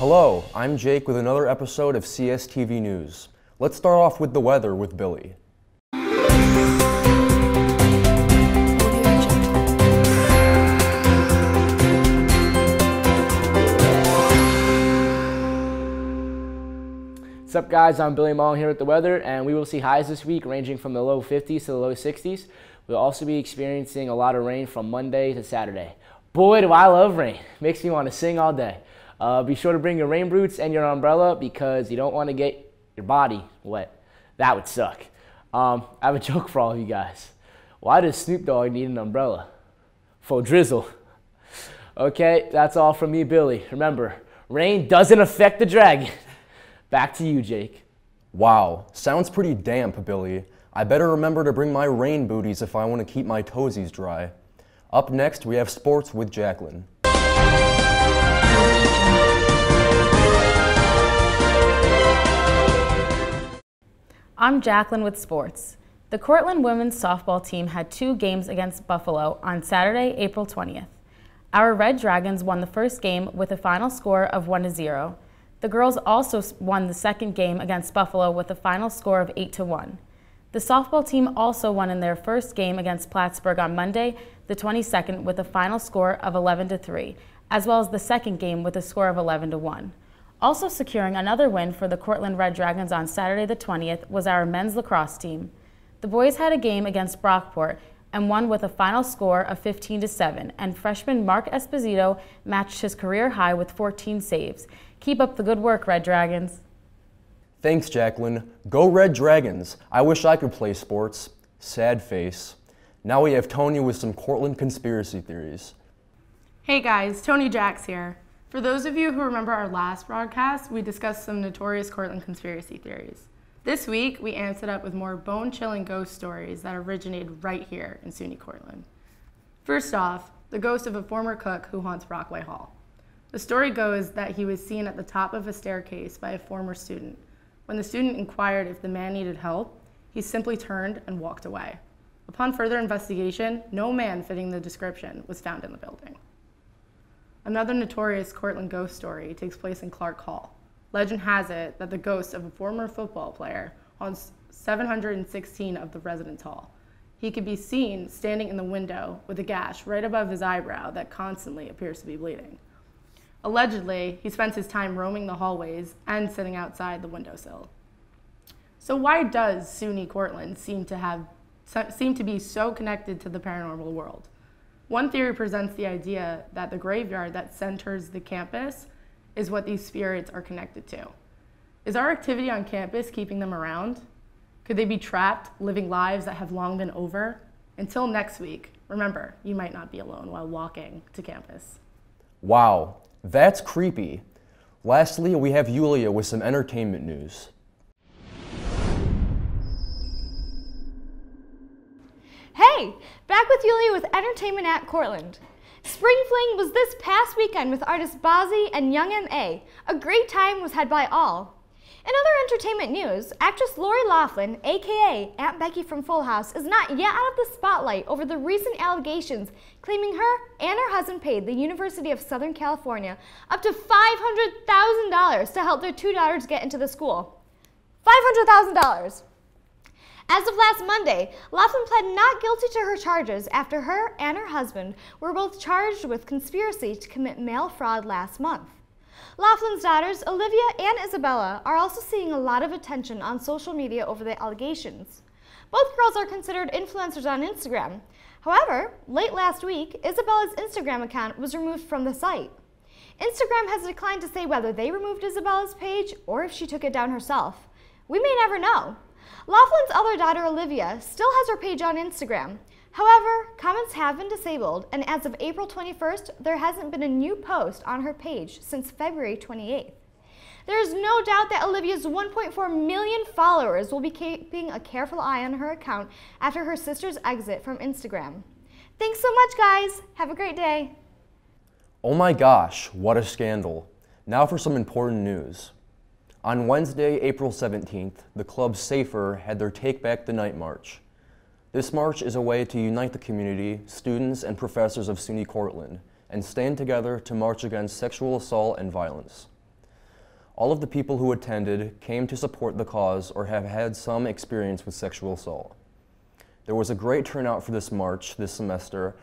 Hello, I'm Jake with another episode of CSTV News. Let's start off with the weather with Billy. What's up guys, I'm Billy Mong here with the weather, and we will see highs this week ranging from the low 50s to the low 60s. We'll also be experiencing a lot of rain from Monday to Saturday. Boy, do I love rain. Makes me want to sing all day. Be sure to bring your rain boots and your umbrella because you don't want to get your body wet. That would suck. I have a joke for all of you guys. Why does Snoop Dogg need an umbrella? For drizzle. Okay, that's all from me, Billy. Remember, rain doesn't affect the dragon. Back to you, Jake. Wow, sounds pretty damp, Billy. I better remember to bring my rain booties if I want to keep my toesies dry. Up next, we have sports with Jacqueline. I'm Jacqueline with sports. The Cortland women's softball team had 2 games against Buffalo on Saturday, April 20th. Our Red Dragons won the first game with a final score of 1-0. The girls also won the second game against Buffalo with a final score of 8-1. The softball team also won in their first game against Plattsburgh on Monday, the 22nd, with a final score of 11-3, as well as the second game with a score of 11-1. Also securing another win for the Cortland Red Dragons on Saturday the 20th was our men's lacrosse team. The boys had a game against Brockport and won with a final score of 15-7, and freshman Mark Esposito matched his career high with 14 saves. Keep up the good work, Red Dragons. Thanks, Jacqueline. Go Red Dragons. I wish I could play sports. Sad face. Now we have Tony with some Cortland conspiracy theories. Hey guys, Tony Jacks here. For those of you who remember our last broadcast, we discussed some notorious Cortland conspiracy theories. This week, we amped it up with more bone-chilling ghost stories that originated right here in SUNY Cortland. First off, the ghost of a former cook who haunts Brockway Hall. The story goes that he was seen at the top of a staircase by a former student. When the student inquired if the man needed help, he simply turned and walked away. Upon further investigation, no man fitting the description was found in the building. Another notorious Cortland ghost story takes place in Clark Hall. Legend has it that the ghost of a former football player haunts 716 of the residence hall. He could be seen standing in the window with a gash right above his eyebrow that constantly appears to be bleeding. Allegedly, he spends his time roaming the hallways and sitting outside the windowsill. So why does SUNY Cortland seem to be so connected to the paranormal world? One theory presents the idea that the graveyard that centers the campus is what these spirits are connected to. Is our activity on campus keeping them around? Could they be trapped, living lives that have long been over? Until next week, remember, you might not be alone while walking to campus. Wow, that's creepy. Lastly, we have Yulia with some entertainment news. Hey, back with Yulia with Entertainment at Cortland. Spring Fling was this past weekend with artists Bozzy and Young M.A. A great time was had by all. In other entertainment news, actress Lori Loughlin, aka Aunt Becky from Full House, is not yet out of the spotlight over the recent allegations claiming her and her husband paid the University of Southern California up to $500,000 to help their 2 daughters get into the school. $500,000! As of last Monday, Loughlin pled not guilty to her charges after her and her husband were both charged with conspiracy to commit mail fraud last month. Loughlin's daughters, Olivia and Isabella, are also seeing a lot of attention on social media over the allegations. Both girls are considered influencers on Instagram. However, late last week, Isabella's Instagram account was removed from the site. Instagram has declined to say whether they removed Isabella's page or if she took it down herself. We may never know. Loughlin's other daughter, Olivia, still has her page on Instagram. However, comments have been disabled, and as of April 21st, there hasn't been a new post on her page since February 28th. There is no doubt that Olivia's 1.4 million followers will be keeping a careful eye on her account after her sister's exit from Instagram. Thanks so much, guys. Have a great day. Oh my gosh, what a scandal. Now for some important news. On Wednesday, April 17th, the club Safer had their Take Back the Night March. This march is a way to unite the community, students, and professors of SUNY Cortland, and stand together to march against sexual assault and violence. All of the people who attended came to support the cause or have had some experience with sexual assault. There was a great turnout for this march this semester,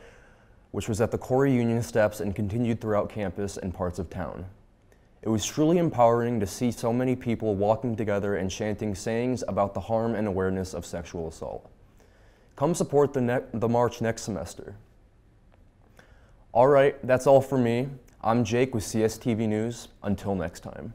which was at the Corey Union steps and continued throughout campus and parts of town. It was truly empowering to see so many people walking together and chanting sayings about the harm and awareness of sexual assault. Come support the march next semester. All right, that's all for me. I'm Jake with CSTV News. Until next time.